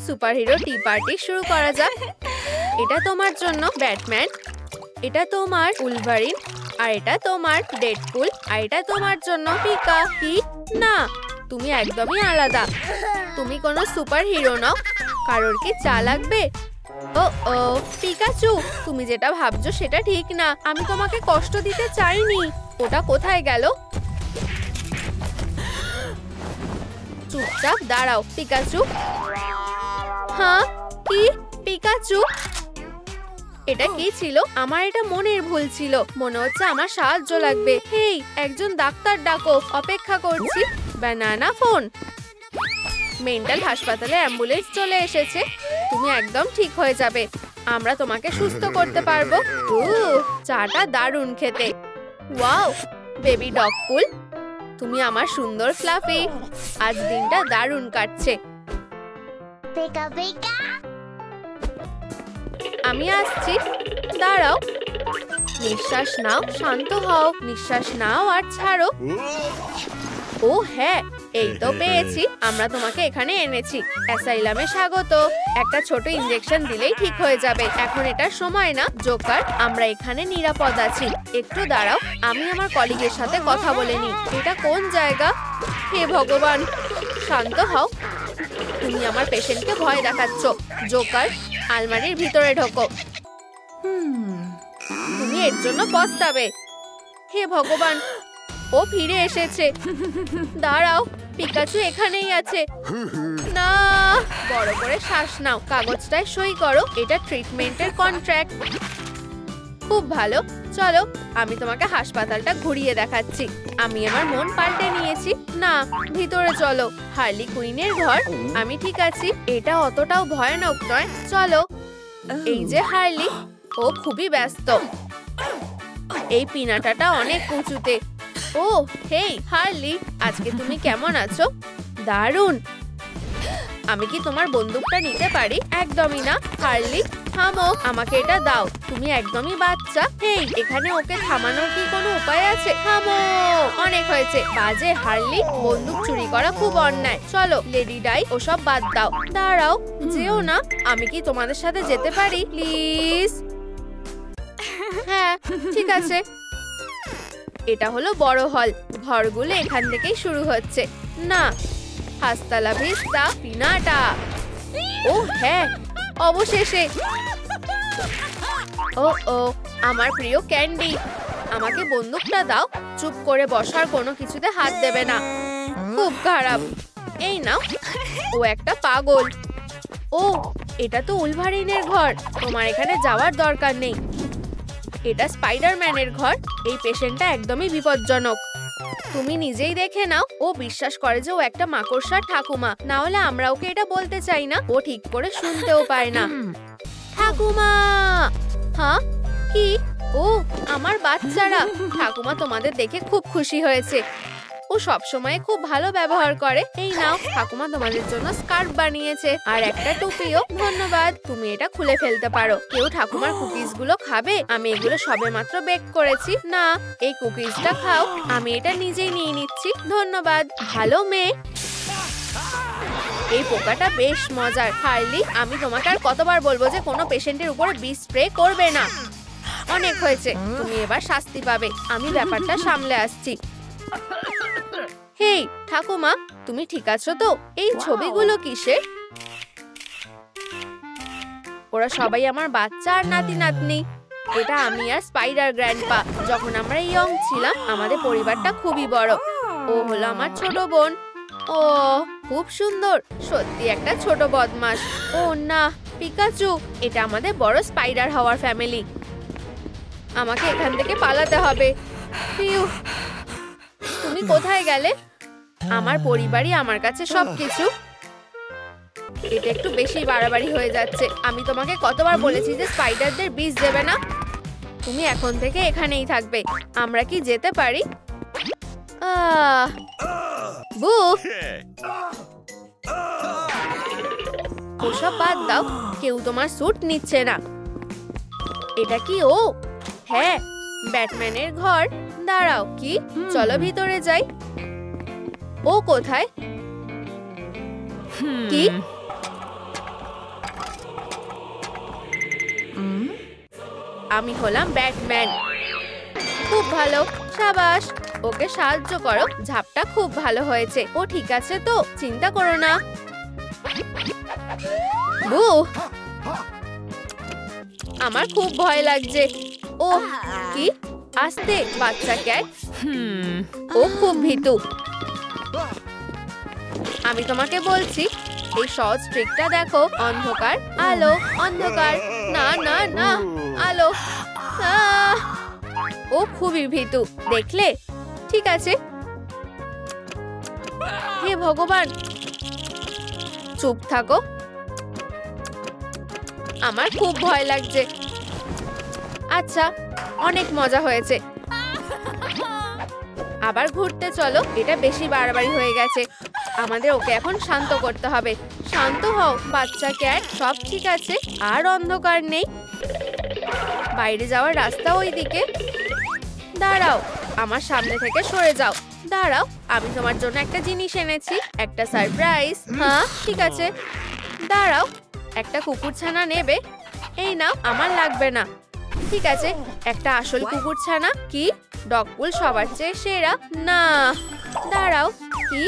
Superhero tea party শুরু করা যাক। এটা তোমার জন্য ব্যাটম্যান, এটা তোমার উলভারিন, আর এটা তোমার ডেডপুল, আর এটা তোমার জন্য পিকা। কি না, তুমি একদমই আলাদা। তুমি কোনো সুপারহিরো নাও। কারোর কি চা লাগবে? ও ও পিকাচু, তুমি যেটা ভাবছো সেটা ঠিক না। আমি তোমাকে কষ্ট দিতে চাইনি। ওটা কোথায় গেল? চুপচাপ দাঁড়াও পিকাচু। হ্যাঁ কি পিকাচু? এটা কি ছিল? আমার এটা মনের ভুল ছিল। মনে হচ্ছে আমার সাহায্য লাগবে। হেই, একজন ডাক্তার ডাকো, অপেক্ষা করছি। Banana phone. মেন্টাল হাসপাতালে অ্যাম্বুলেন্স চলে এসেছে। তুমি একদম ঠিক হয়ে যাবে। আমরা তোমাকে সুস্থ করতে পারবো। চাটা দারুণ খেতে। ওয়াও, বেবি ডগপুল, তুমি আমার সুন্দর ফ্লাফি। আজ দিনটা দারুণ কাটছে। আমি আসছি, দাঁড়াও। নিঃশ্বাস নাও, শান্ত হও। নিঃশ্বাস নাও আর ছাড়ো। ও হ্যাঁ, এই তো পেয়েছি। আমরা তোমাকে এখানে এনেছি। অ্যাসাইলামে স্বাগত। একটা ছোট ইনজেকশন দিলেই ঠিক হয়ে যাবে। এখন এটার সময় না, জোকার। আমরা এখানে নিরাপদ আছি। একটু দাঁড়াও, আমি আমার কলিগের সাথে কথা বলে নিই। এটা কোন জায়গা? হে ভগবান, শান্ত হও। তুমি আমার পেশেন্টকে ভয় দেখাচ্ছ। জোকার, আলমারির ভিতরে ঢোকো। তুমি এর জন্য পস্তাবে। হে ভগবান, ও ফিরে এসেছে। দাঁড়াও, পিকাচু এখানেই আছে। না, বড় করে শ্বাস নাও। কাগজটায় সই করো। এটা ট্রিটমেন্টের কন্ট্রাক্ট। খুব ভালো, চলো আমি তোমাকে হাসপাতালটা ঘুরিয়ে দেখাচ্ছি। আমি আমার মন পাল্টে নিয়েছি। না, ভিতরে চলো। হার্লি কুইনের ঘর। আমি ঠিক আছি। এটা অতটাও ভয়ানক নয়। চলো। এই যে হার্লি, ও খুবই ব্যস্ত। এই পিনাটাটা অনেক উঁচুতে। ও হেই হার্লি, আজকে তুমি কেমন আছো? দারুণ। আমি কি তোমার বন্দুকটা নিতে পারি? একদমই না। হার্লি থামো, আমাকে এটা দাও। তুমি একদমই বাচ্চা। হেই, এখানে ওকে থামানোর কি কোনো উপায় আছে? থামো, অনেক হয়েছে। বাজে হার্লি, বন্দুক চুরি করা খুব অন্যায়। চলো লেডি ডাই, ওসব বাদ দাও। দাঁড়াও, যেও না। আমি কি তোমাদের সাথে যেতে পারি প্লিজ? হ্যাঁ ঠিক আছে। এটা হলো বড় হল। ঘরগুলো এখান থেকেই শুরু হচ্ছে। না, হাস্তা লা ভিস্তা পিনাটা। ও হ্যাঁ, অবশেষে। ও ও, আমার প্রিয় ক্যান্ডি। আমাকে বন্দুকটা দাও। চুপ করে বসার কোনো কিছুতে হাত দেবে না। খুব খারাপ। এই নাও। ও একটা পাগল। ও, এটা তো উলভারিনের ঘর। তোমার এখানে যাওয়ার দরকার নেই। এটা স্পাইডারম্যানের ঘর। এই পেশেন্টটা একদমই বিপজ্জনক। তুমি নিজেই দেখে নাও। ও বিশ্বাস করে যে ও একটা মাকড়সার ঠাকুমা। না হলে আমরা ওকে এটা বলতে চাই না। ও ঠিক করে শুনতেও পায় না। ঠাকুমা। হ্যাঁ কি? ও আমার বাচ্চারা। ঠাকুমা তোমাদের দেখে খুব খুশি হয়েছে। ও সবসময় খুব ভালো ব্যবহার করে। এই নাও, ঠাকুমা তোমাদের জন্য স্কার্ফ বানিয়েছে আর একটা টুপিও। ধন্যবাদ। তুমি এটা খুলে ফেলতে পারো। কেউ ঠাকুমার কুকিজ গুলো খাবে? আমি এগুলো সবেমাত্র বেক করেছি। না, এই কুকিজটা খাও। আমি এটা নিজেই নিয়ে নিচ্ছি। ধন্যবাদ, ভালো মেয়ে। এই পোকাটা বেশ মজার। হার্লি, আমি তোমাকে আর কতবার বলবো যে কোনো পেশেন্টের উপরে বিষ স্প্রে করবে না। অনেক হয়েছে। তুমি এবার শাস্তি পাবে। আমি ব্যাপারটা সামলে আসছি। হেই ঠাকুমা, তুমি ঠিক আছো তো? এই ছবিগুলো কিসের? ওরা সবাই আমার বাচ্চা আর নাতি নাতনি। এটা আমি আর স্পাইডার গ্র্যান্ডপা। যখন আমরা ইয়ং ছিলাম, আমাদের পরিবারটা খুবই বড়। ও হলো আমার ছোট বোন। ও খুব সুন্দর। সত্যি একটা ছোট বদমাশ। ও না, পিকাচু, এটা আমাদের বড় স্পাইডার হওয়ার ফ্যামিলি। আমাকে এখান থেকে পালাতে হবে। তুমি কোথায় গেলে? আমার পরিবারই আমার কাছে সবকিছু। এটা একটু বেশি বাড়াবাড়ি হয়ে যাচ্ছে। আমি তোমাকে কতবার বলেছি যে স্পাইডারদের বিষ দেবে না? তুমি এখন থেকে এখানেই থাকবে। আমরা কি যেতে পারি? বু, ওসব বাদ দাও। কেউ তোমার স্যুট নিচ্ছে না। এটা কি ও? হ্যাঁ, ব্যাটম্যানের ঘর। দাঁড়াও, কি? চলো ভিতরে যাই। ও কোথায়? কি? আমি হলাম ব্যাটম্যান। খুব ভালো, সাবাস। ওকে সাহায্য করো, ঝাপটা খুব ভালো হয়েছে। ও ঠিক আছে তো, চিন্তা করো না। বু, আমার খুব ভয় লাগছে। ও কি, আস্তে বাচ্চা ক্যাট। ও খুব ভীতু। আমি তোমাকে বলছি, এই সহজ ট্রিকটা দেখো। অন্ধকার, আলো, অন্ধকার, না না না, আলো। ও খুবই ভীতু, দেখলে? ঠিক আছে। হে ভগবান, চুপ থাকো। আমার খুব ভয় লাগছে। আচ্ছা, অনেক মজা হয়েছে। আবার ঘুরতে চলো। এটা বেশি বাড়াবাড়ি হয়ে গেছে। আমাদের ওকে এখন শান্ত করতে হবে। শান্ত হও বাচ্চা ক্যাট, সব ঠিক আছে। আর অন্ধকার নেই। বাইরে যাওয়ার রাস্তা ওইদিকে। দাঁড়াও, আমার সামনে থেকে সরে যাও। দাঁড়াও, আমি তোমার জন্য একটা জিনিস এনেছি, একটা সারপ্রাইজ। হ্যাঁ ঠিক আছে, দাঁড়াও। একটা কুকুরছানা নেবে? এই নাও, আমার লাগবে না। ঠিক আছে, একটা আসল কুকুরছানা। কি, ডগপুল সবার চেয়ে সেরা? না, দাঁড়াও। কি,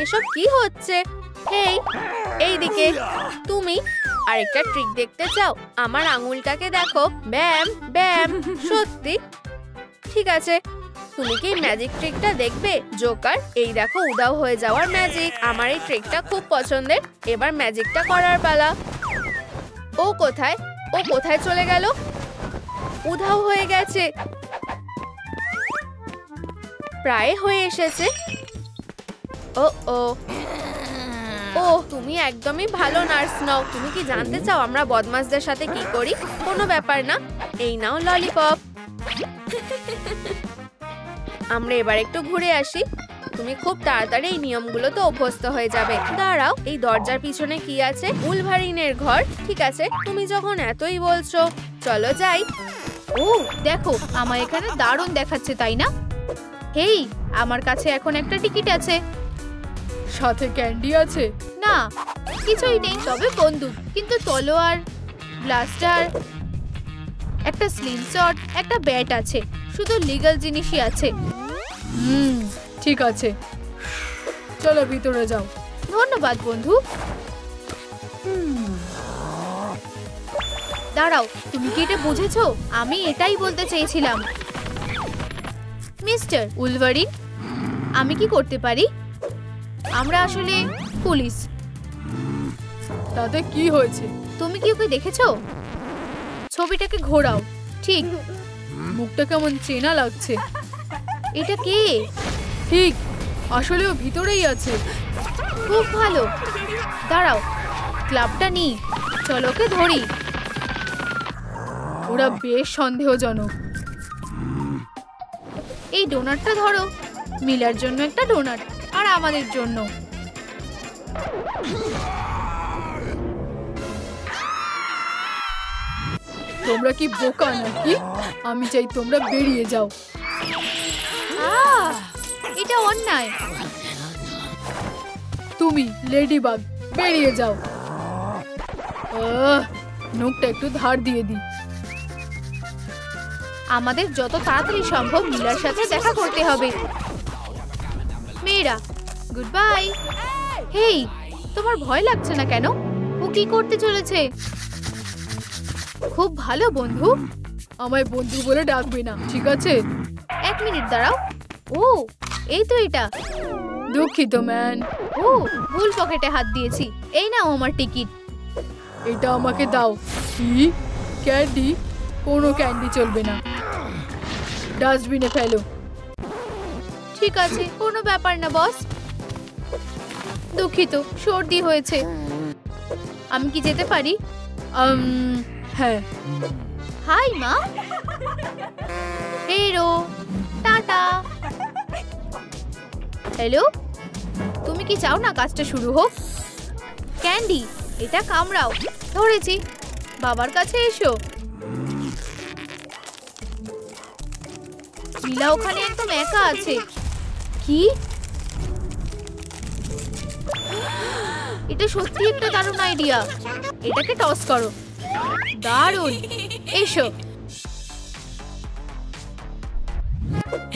এসব কি হচ্ছে? এইদিকে। তুমি আরেকটা ট্রিক দেখতে চাও? আমার আঙুলটাকে দেখো। ব্যাম ব্যাম। সত্যি? ঠিক আছে, তুমি কি ম্যাজিক ট্রিকটা দেখবে? জোকার, এই দেখো উধাও হয়ে যাওয়ার ম্যাজিক। আমার এই ট্রিকটা খুব পছন্দের। এবার ম্যাজিকটা করার পালা। ও কোথায়? ও কোথায় চলে গেল? উধাও হয়ে গেছে। প্রায় হয়ে এসেছে। ও ও ও, তুমি একদমই ভালো নার্স নও। তুমি কি জানতে চাও আমরা বদমাশদের সাথে কি করি? কোনো ব্যাপার না। এই নাও ললিপপ। আমরা এবার একটু ঘুরে আসি। তুমি খুব তাড়াতাড়ি এই নিয়মগুলোতে অভ্যস্ত হয়ে যাবে। দাঁড়াও, এই দরজার পিছনে কি আছে? উলভারিনের ঘর। ঠিক আছে, তুমি যখন এতই বলছো, চলো যাই। ও দেখো, আমার এখানে দারুণ দেখাচ্ছে, তাই না? হেই, আমার কাছে এখন একটা টিকিট আছে। সাথে ক্যান্ডি আছে? না, কিছুই নেই, তবে বন্দুক, কিন্তু তলোয়ার, ব্লাস্টার, একটা স্লিং শট, একটা ব্যাট আছে। শুধু লিগ্যাল জিনিসই আছে। ঠিক আছে, চলো ভিতরে যাও। ধন্যবাদ বন্ধু। দাঁড়াও, তুমি কি এটা বুঝেছো? আমি এটাই বলতে চেয়েছিলাম। মিস্টার উলভারিন, আমি কি করতে পারি? আমরা আসলে পুলিশ। তাতে কি হয়েছে? তুমি কি ওকে দেখেছো? ছবিটাকে ঘোরাও। ঠিক। মুখটা কেমন চেনা লাগছে। এটা কে? ঠিক, আসলে ও ভিতরেই আছে। খুব ভালো। দাঁড়াও, ক্লাবটা নি, চলো ওকে ধরি। ওরা বেশ সন্দেহজনক। এই ডোনাটটা ধরো। মিলার জন্য একটা ডোনাট, আর আমাদের জন্য। তোমরা কি বোকা নাকি? আমি চাই তোমরা বেরিয়ে যাও। এটা অন্যায়। তুমি লেডিবাগ, বেরিয়ে যাও। নোকটা একটু ধার দিয়ে দিই। আমাদের যত তাড়াতাড়ি সম্ভব মিলার সাথে দেখা করতে হবে। মেয়েরা, গুড বাই। হেই, তোমার ভয় লাগছে না কেন? ও কি করতে চলেছে? খুব ভালো বন্ধু। আমায় বন্ধু বলে ডাকবে না, ঠিক আছে? এক মিনিট দাঁড়াও। ও, এই তো এটা। দুঃখিত ম্যান। ও, ভুল পকেটে হাত দিয়েছি। এই নাও আমার টিকিট। এটা আমাকে দাও। কি? ক্যান্ডি? কোনো ক্যান্ডি চলবে না। ডাস্টবিনে ফেলো। ঠিক আছে, কোনো ব্যাপার না বস। দুঃখিত, সর্দি হয়েছে। আমি কি যেতে পারি? হ্যাঁ। হাই মা। হেরো, টাটা। হ্যালো, তুমি কি চাও না কাজটা শুরু হোক? ক্যান্ডি, এটা কামড়াও। ধরেছি। বাবার কাছে এসো। মিলা ওখানে একদম একা আছে। কি? এটা সত্যি একটা দারুণ আইডিয়া। এটাকে টস করো। দারুণ। এসো।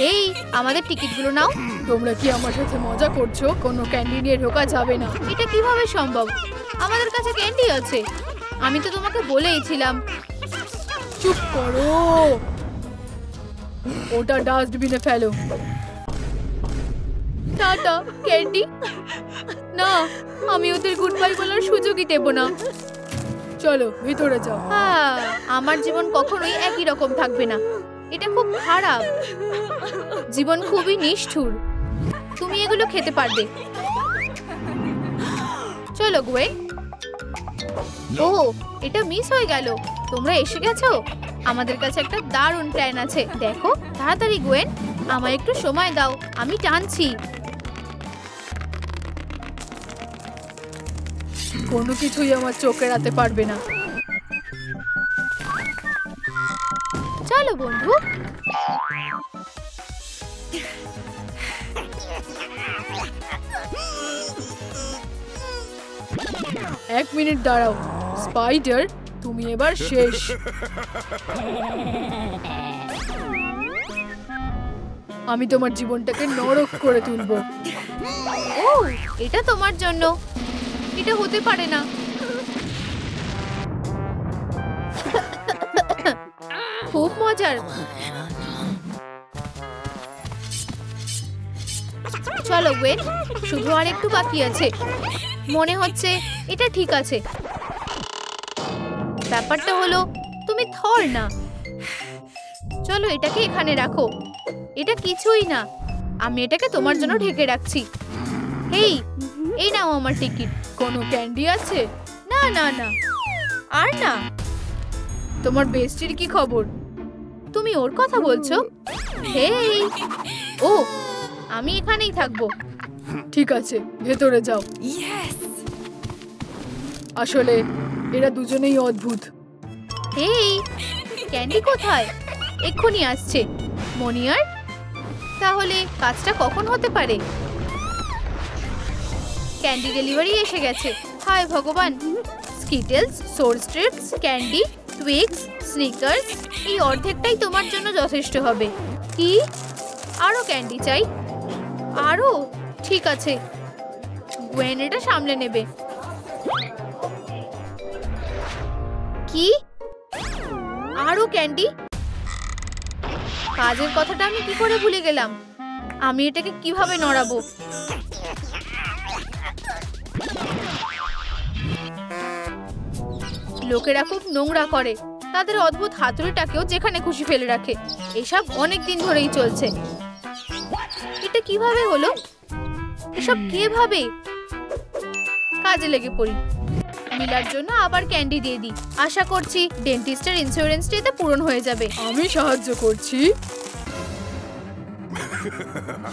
এই আমাদের টিকিটগুলো নাও। তোমরা কি আমার সাথে মজা করছো? কোনো ক্যান্ডি নিয়ে ঢোকা যাবে না। এটা কিভাবে সম্ভব? আমাদের কাছে ক্যান্ডি আছে। আমি তো তোমাকে বলেইছিলাম। চুপ করো, ওটা ডাস্টবিনে ফেলো। Tata candy. না, আমি ওদের গুড বাই বলার সুযোগই দেব না। চলো ভিতরে যাও। হ্যাঁ, আমার জীবন কখনোই একই রকম থাকবে না। এটা খুব খারাপ। জীবন খুবই নিষ্ঠুর। তুমি এগুলো খেতে পারবে। চলো গোয়েন। ও, এটা মিস হয়ে গেল। তোমরা এসে গেছো। আমাদের কাছে একটা দারুণ প্ল্যান আছে। দেখো তাড়াতাড়ি গোয়েন, আমায় একটু সময় দাও, আমি টানছি। কোনো কিছুই আমার চোখ এড়াতে পারবে না। চলো বন্ধু। এক মিনিট দাঁড়াও স্পাইডার, তুমি এবার শেষ। আমি তোমার জীবনটাকে নরক করে তুলবো। ও, এটা তোমার জন্য। এটা হতে পারে না। খুব মজার। চলো ওয়েন, শুধু আর একটু বাকি আছে। মনে হচ্ছে এটা ঠিক আছে। ব্যাপারটা হলো তুমি থর না। চলো এটাকে এখানে রাখো। এটা কিছুই না। আমি এটাকে তোমার জন্য ঢেকে রাখছি। হেই, এই নাও আমার টিকিট। কোনো ক্যান্ডি আছে? না না না, আর না। তোমার বেস্টির কি খবর? তুমি ওর কথা বলছো? হেই, ও, আমি এখানেই থাকবো। ঠিক আছে, ভেতরে যাও। আসলে এরা দুজনেই অদ্ভুত। হেই, ক্যান্ডি কোথায়? এক্ষুনি আসছে। মনিয়ার, তাহলে কাজটা কখন হতে পারে? ক্যান্ডি ডেলিভারি এসে গেছে। হায় ভগবান। স্কিটেলস, সোর স্ট্রিপস, ক্যান্ডি, টুইক্স, স্নিকার্স, এই অর্ধেকটাই তোমার জন্য যথেষ্ট হবে। কি? আরো ক্যান্ডি চাই? আরো? ঠিক আছে, গোয়েন এটা সামলে নেবে। কি? আরো ক্যান্ডি? কাজের কথাটা আমি কি করে ভুলে গেলাম। আমি এটাকে কিভাবে নড়াবো? লোকেরা খুব নোংরা করে। তাদের অদ্ভুত হাতুড়িটাকেও যেখানে খুশি ফেলে রাখে। এসব অনেক দিন ধরেই চলছে। এটা কিভাবে হলো? এসব কে ভাবে? কাজে লেগে পড়ি। মিলার জন্য আবার ক্যান্ডি দিয়ে দিই। আশা করছি ডেন্টিস্টের ইন্স্যুরেন্সটা এতে পূরণ হয়ে যাবে। আমি সাহায্য করছি।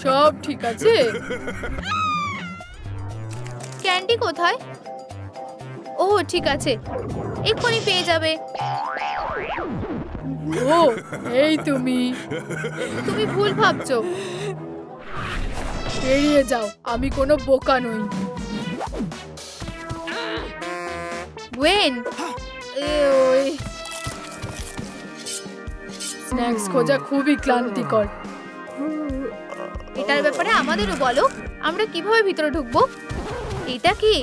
সব ঠিক আছে? ক্যান্ডি কোথায়? ও ঠিক আছে, এক্ষুনি পেয়ে যাবে। ও, এই তুমি ভুল ভাবছো। বেরিয়ে যাও, আমি কোনো বোকা নই। ওয়েন, স্ন্যাক্স খোঁজা খুবই ক্লান্তিকর। এটার ব্যাপারে আমাদেরও বলো। আমরা কিভাবে ভিতরে ঢুকবো? এটা কি?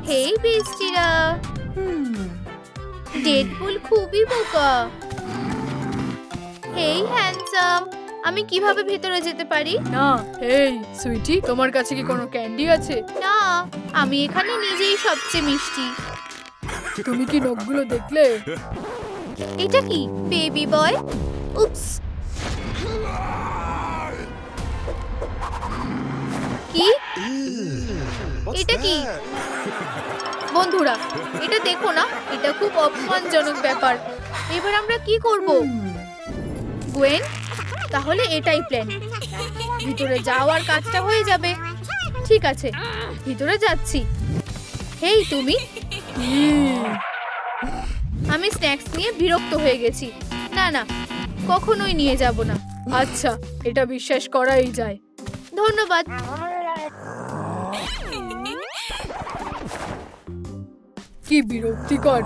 হেই বেস্টিরা, ডেডপুল খুবই বোকা। হেই হ্যান্ডসাম, আমি কিভাবে ভেতরে যেতে পারি? না, এই সুইটি, তোমার কাছে কি কোনো ক্যান্ডি আছে? না, আমি এখানে নিজেই সবচেয়ে মিষ্টি। তুমি কি নখগুলো দেখলে? এটা কি বেবি বয়? উপস। কি? এটা কি? বন্ধুরা, এটা দেখো না, এটা খুব অপমানজনক ব্যাপার। এবার আমরা কি করব? গোয়েন, তাহলে এটাই প্ল্যান। ভিতরে যাওয়ার কাজটা হয়ে যাবে। ঠিক আছে, ভিতরে যাচ্ছি। হেই তুমি। আমি স্ন্যাক্স নিয়ে বিরক্ত হয়ে গেছি। না না, কখনোই নিয়ে যাব না। আচ্ছা, এটা বিশ্বাস করাই যায়। ধন্যবাদ। কি বিরক্তিকর।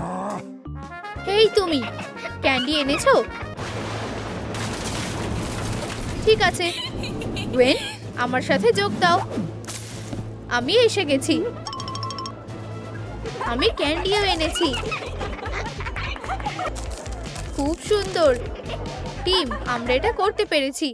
এই তুমি ক্যান্ডি এনেছো? ঠিক আছে ওয়েন, আমার সাথে যোগ দাও। আমি এসে গেছি। আমি ক্যান্ডিও এনেছি। খুব সুন্দর টিম, আমরা এটা করতে পেরেছি।